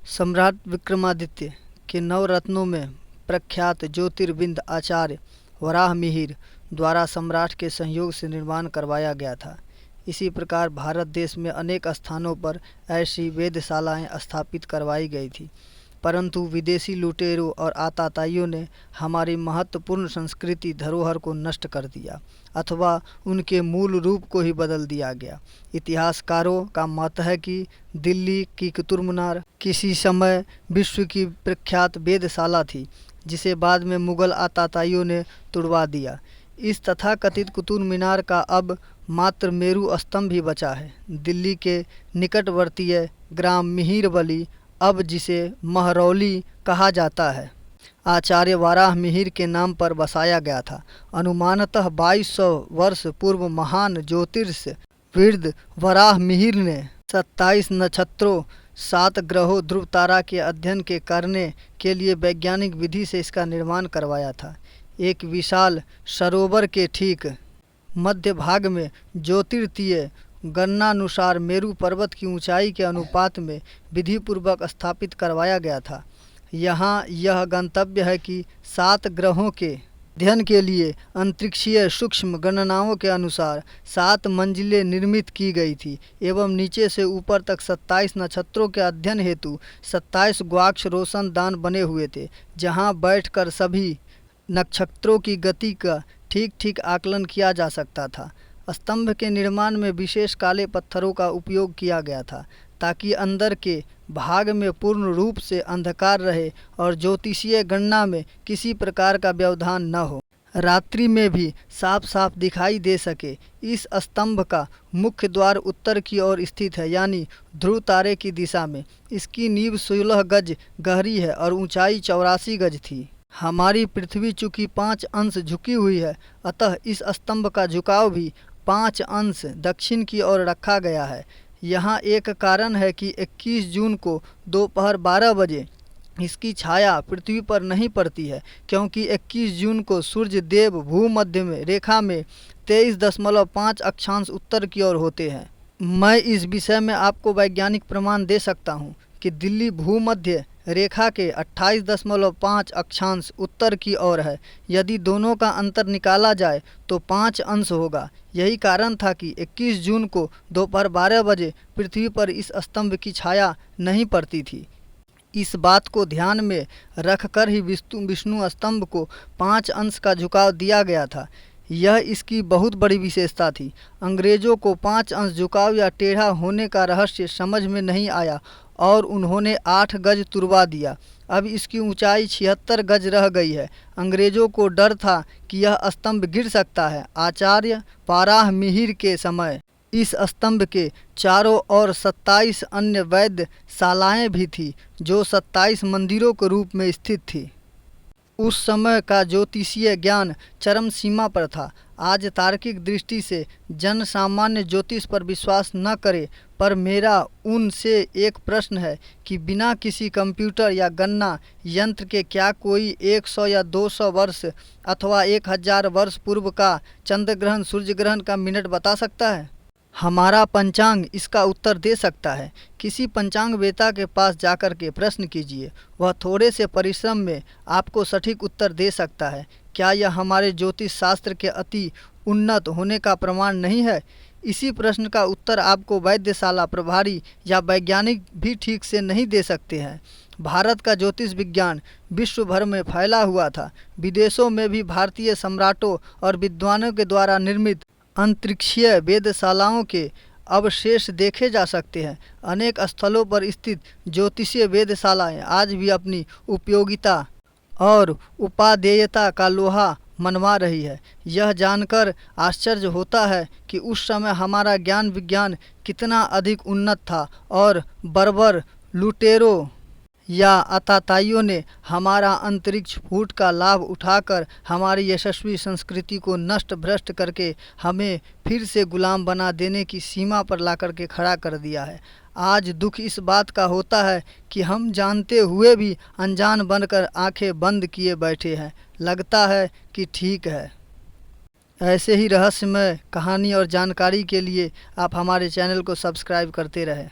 सम्राट विक्रमादित्य के नवरत्नों में प्रख्यात ज्योतिर्विद आचार्य वराहमिहिर द्वारा सम्राट के सहयोग से निर्माण करवाया गया था। इसी प्रकार भारत देश में अनेक स्थानों पर ऐसी वेधशालाएं स्थापित करवाई गई थी, परंतु विदेशी लुटेरों और आताताइयों ने हमारी महत्वपूर्ण संस्कृति धरोहर को नष्ट कर दिया अथवा उनके मूल रूप को ही बदल दिया गया। इतिहासकारों का मत है कि दिल्ली की कुतुब मीनार किसी समय विश्व की प्रख्यात वेधशाला थी, जिसे बाद में मुगल आताताइयों ने तुड़वा दिया। इस तथाकथित कुतुब मीनार का अब मात्र मेरू स्तंभ ही बचा है। दिल्ली के निकटवर्तीय ग्राम मिहिरवली, अब जिसे महरौली कहा जाता है, आचार्य वराहमिहिर के नाम पर बसाया गया था। अनुमानतः 2200 वर्ष पूर्व महान ज्योतिर्विद वराहमिहिर ने 27 नक्षत्रों, 7 ग्रहों, ध्रुव तारा के अध्ययन के करने के लिए वैज्ञानिक विधि से इसका निर्माण करवाया था। एक विशाल सरोवर के ठीक मध्य भाग में ज्योतिर्तीय गणनानुसार मेरू पर्वत की ऊंचाई के अनुपात में विधिपूर्वक स्थापित करवाया गया था। यहाँ यह गंतव्य है कि 7 ग्रहों के अध्ययन के लिए अंतरिक्षीय सूक्ष्म गणनाओं के अनुसार 7 मंजिलें निर्मित की गई थी एवं नीचे से ऊपर तक 27 नक्षत्रों के अध्ययन हेतु 27 गवाक्ष रोशनदान बने हुए थे, जहाँ बैठकर सभी नक्षत्रों की गति का ठीक ठीक आकलन किया जा सकता था। स्तंभ के निर्माण में विशेष काले पत्थरों का उपयोग किया गया था, ताकि अंदर के भाग में पूर्ण रूप से अंधकार रहे और ज्योतिषीय गणना में किसी प्रकार का व्यवधान न हो, रात्रि में भी साफ साफ दिखाई दे सके। इस स्तंभ का मुख्य द्वार उत्तर की ओर स्थित है, यानी ध्रुव तारे की दिशा में। इसकी नींव 16 गज गहरी है और ऊंचाई 84 गज थी। हमारी पृथ्वी चूँकि 5 अंश झुकी हुई है, अतः इस स्तंभ का झुकाव भी 5 अंश दक्षिण की ओर रखा गया है। यहाँ एक कारण है कि 21 जून को दोपहर 12 बजे इसकी छाया पृथ्वी पर नहीं पड़ती है, क्योंकि 21 जून को सूर्य देव भूमध्य में रेखा में 23.5 अक्षांश उत्तर की ओर होते हैं। मैं इस विषय में आपको वैज्ञानिक प्रमाण दे सकता हूँ कि दिल्ली भूमध्य रेखा के 28.5 अक्षांश उत्तर की ओर है। यदि दोनों का अंतर निकाला जाए तो 5 अंश होगा। यही कारण था कि 21 जून को दोपहर 12 बजे पृथ्वी पर इस स्तंभ की छाया नहीं पड़ती थी। इस बात को ध्यान में रखकर ही विष्णु स्तंभ को 5 अंश का झुकाव दिया गया था। यह इसकी बहुत बड़ी विशेषता थी। अंग्रेजों को 5 अंश झुकाव या टेढ़ा होने का रहस्य समझ में नहीं आया और उन्होंने 8 गज तुड़वा दिया। अब इसकी ऊंचाई 76 गज रह गई है। अंग्रेजों को डर था कि यह स्तंभ गिर सकता है। आचार्य वराहमिहिर के समय इस स्तंभ के चारों ओर 27 अन्य वेधशालाएं भी थी, जो 27 मंदिरों के रूप में स्थित थी। उस समय का ज्योतिषीय ज्ञान चरम सीमा पर था। आज तार्किक दृष्टि से जन सामान्य ज्योतिष पर विश्वास न करे, पर मेरा उनसे एक प्रश्न है कि बिना किसी कंप्यूटर या गणना यंत्र के क्या कोई 100 या 200 वर्ष अथवा 1000 वर्ष पूर्व का चंद्र ग्रहण सूर्य ग्रहण का मिनट बता सकता है? हमारा पंचांग इसका उत्तर दे सकता है। किसी पंचांग वेता के पास जाकर के प्रश्न कीजिए, वह थोड़े से परिश्रम में आपको सटीक उत्तर दे सकता है। क्या यह हमारे ज्योतिष शास्त्र के अति उन्नत होने का प्रमाण नहीं है? इसी प्रश्न का उत्तर आपको वैद्यशाला प्रभारी या वैज्ञानिक भी ठीक से नहीं दे सकते हैं। भारत का ज्योतिष विज्ञान विश्व भर में फैला हुआ था। विदेशों में भी भारतीय सम्राटों और विद्वानों के द्वारा निर्मित अंतरिक्षीय वेधशालाओं के अवशेष देखे जा सकते हैं। अनेक स्थलों पर स्थित ज्योतिषीय वेधशालाएं आज भी अपनी उपयोगिता और उपादेयता का लोहा मनवा रही है। यह जानकर आश्चर्य होता है कि उस समय हमारा ज्ञान विज्ञान कितना अधिक उन्नत था और बर्बर लुटेरों या आताताइयों ने हमारा अंतरिक्ष फूट का लाभ उठाकर हमारी यशस्वी संस्कृति को नष्ट भ्रष्ट करके हमें फिर से गुलाम बना देने की सीमा पर ला करके खड़ा कर दिया है। आज दुख इस बात का होता है कि हम जानते हुए भी अनजान बनकर आंखें बंद किए बैठे हैं। लगता है कि ठीक है। ऐसे ही रहस्यमय कहानी और जानकारी के लिए आप हमारे चैनल को सब्सक्राइब करते रहें।